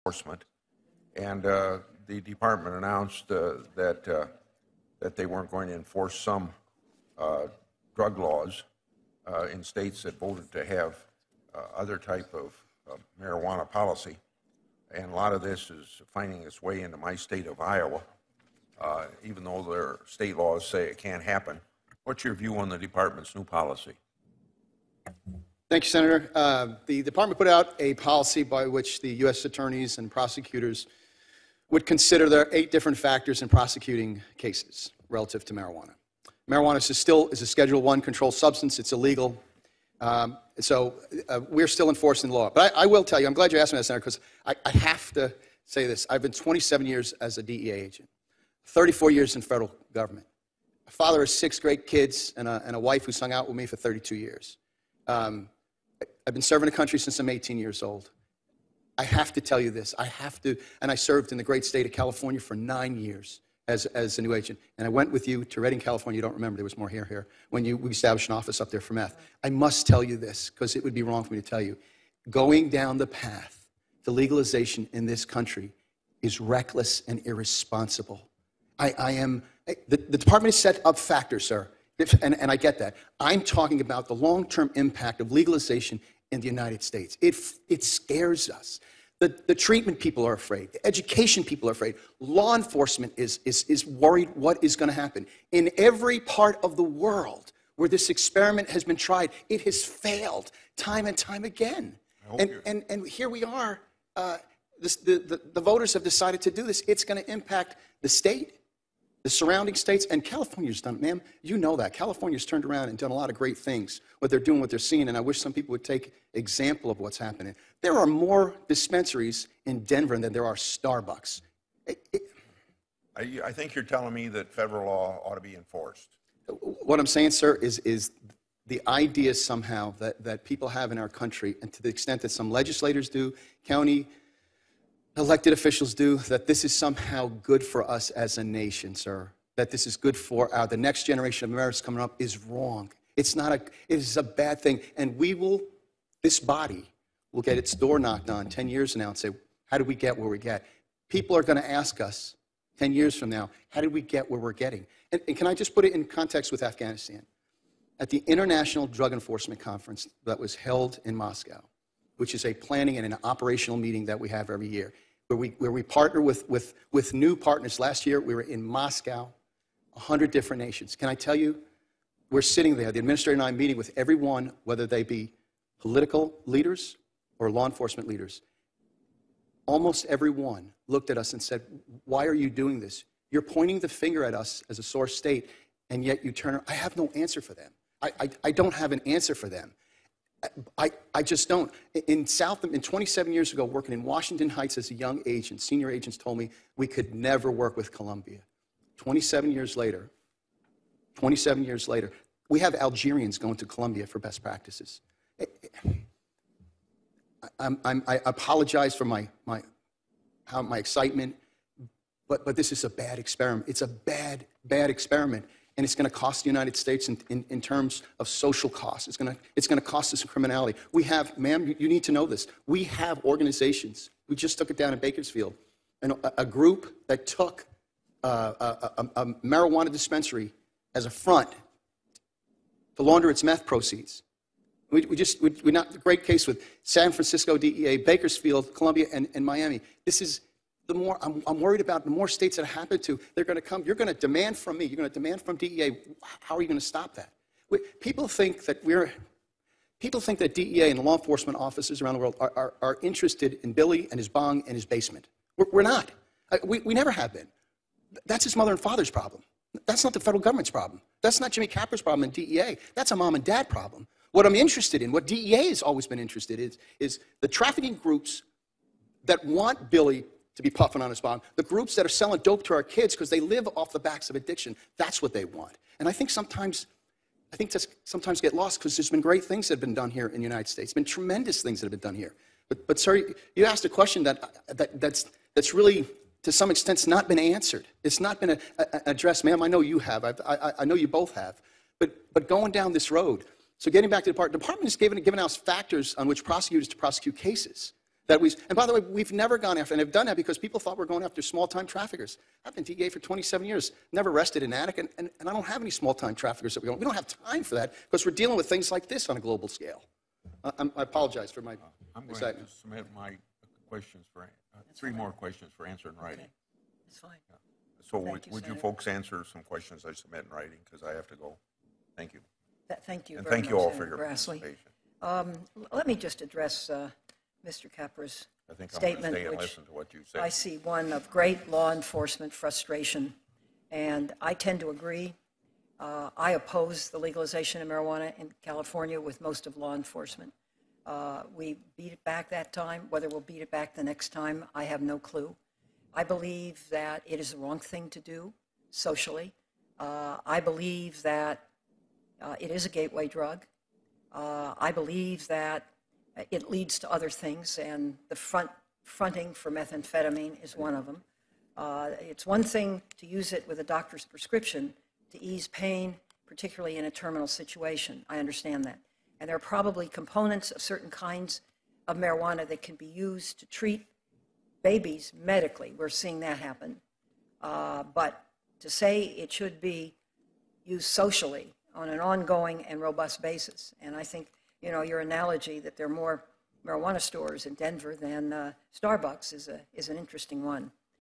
enforcement, and the department announced that they weren't going to enforce some drug laws in states that voted to have other type of marijuana policy. And a lot of this is finding its way into my state of Iowa, even though their state laws say it can't happen. What's your view on the department's new policy? Thank you, Senator. The department put out a policy by which the U.S. attorneys and prosecutors would consider there are 8 different factors in prosecuting cases relative to marijuana. Marijuana is a Schedule I controlled substance. It's illegal. So we're still enforcing the law. But I will tell you, I'm glad you asked me that, Senator, because I have to say this. I've been 27 years as a DEA agent, 34 years in federal government. A father of 6 great kids and a wife who's hung out with me for 32 years. I've been serving the country since I'm 18 years old. I have to tell you this. I have to, and I served in the great state of California for 9 years as a new agent. And I went with you to Redding, California. You don't remember, there was more here, when we established an office up there for meth. I must tell you this, because it would be wrong for me to tell you. Going down the path to legalization in this country is reckless and irresponsible. The department has set up factors, sir, and I get that. I'm talking about the long-term impact of legalization in the United States. It scares us. The treatment people are afraid. The education people are afraid. Law enforcement is worried what is going to happen. In every part of the world where this experiment has been tried, it has failed time and time again. And here we are. The voters have decided to do this. It's going to impact the state, the surrounding states, and California's done it, ma'am. You know that. California's turned around and done a lot of great things, what they're doing, what they're seeing, and I wish some people would take example of what's happening. There are more dispensaries in Denver than there are Starbucks. I think you're telling me that federal law ought to be enforced. What I'm saying, sir, is the idea somehow that people have in our country, and to the extent that some legislators do, county elected officials do, that this is somehow good for us as a nation, sir, that this is good for the next generation of Americans coming up, is wrong. It is a bad thing. And this body will get its door knocked on 10 years from now and say, how did we get where we get? People are going to ask us 10 years from now, how did we get where we're getting? And can I just put it in context with Afghanistan? At the International Drug Enforcement Conference that was held in Moscow, which is a planning and an operational meeting that we have every year, where we partner with new partners. Last year, we were in Moscow, 100 different nations. Can I tell you, we're sitting there, the administrator and I meeting with everyone, whether they be political leaders or law enforcement leaders. Almost everyone looked at us and said, why are you doing this? You're pointing the finger at us as a source state, and yet you turn around. I have no answer for them. I don't have an answer for them. I just don't. In 27 years ago, working in Washington Heights as a young agent, senior agents told me we could never work with Colombia. 27 years later, we have Algerians going to Colombia for best practices. I apologize for my excitement, but this is a bad experiment. It's a bad experiment. And it's going to cost the United States in terms of social costs. It's going to cost us in criminality. We have, ma'am, you need to know this. We have organizations. We just took it down in Bakersfield. And a group that took a marijuana dispensary as a front to launder its meth proceeds. We not the great case with San Francisco DEA, Bakersfield, Columbia, and Miami. This is the more I'm worried about. The more states that happen to, they're going to come. You're going to demand from me. You're going to demand from DEA. How are you going to stop that? People think that DEA and law enforcement officers around the world are interested in Billy and his bong and his basement. We're not. We never have been. That's his mother and father's problem. That's not the federal government's problem. That's not Jimmy Capper's problem in DEA. That's a mom and dad problem. What I'm interested in, what DEA has always been interested in, is the trafficking groups that want Billy to be puffing on his bong, the groups that are selling dope to our kids because they live off the backs of addiction. That's what they want. And I think sometimes get lost because there's been great things that have been done here in the United States. Been tremendous things that have been done here. But sir, you asked a question that's really, to some extent, not been answered. It's not been addressed. Ma'am, I know you have. I know you both have. But going down this road, so getting back to the department has given us factors on which prosecutors to prosecute cases. And by the way, we've never gone after, and I've done that because people thought we're going after small-time traffickers. I've been DEA for 27 years, never arrested an addict, and I don't have any small-time traffickers that we don't have time for that because we're dealing with things like this on a global scale. I apologize for my I'm going excitement. to submit my questions for, three more questions for answer in writing. That's fine. So Thank you, would you Senator. folks answer some questions I submit in writing, because I have to go? Thank you. Thank you And very thank much, you all for Senator your Grassley. participation. Let me just address Mr. Capper's I think I'm going to statement, stay and which listen to what you say. I see one of great law enforcement frustration, and I tend to agree. I oppose the legalization of marijuana in California with most of law enforcement. We beat it back that time. Whether we'll beat it back the next time, I have no clue. I believe that it is the wrong thing to do socially. I believe that it is a gateway drug. I believe that it leads to other things, and the fronting for methamphetamine is one of them. It's one thing to use it with a doctor's prescription to ease pain, particularly in a terminal situation. I understand that. And there are probably components of certain kinds of marijuana that can be used to treat babies medically. We're seeing that happen. But to say it should be used socially on an ongoing and robust basis, and I think, you know, your analogy that there are more marijuana stores in Denver than Starbucks is an interesting one.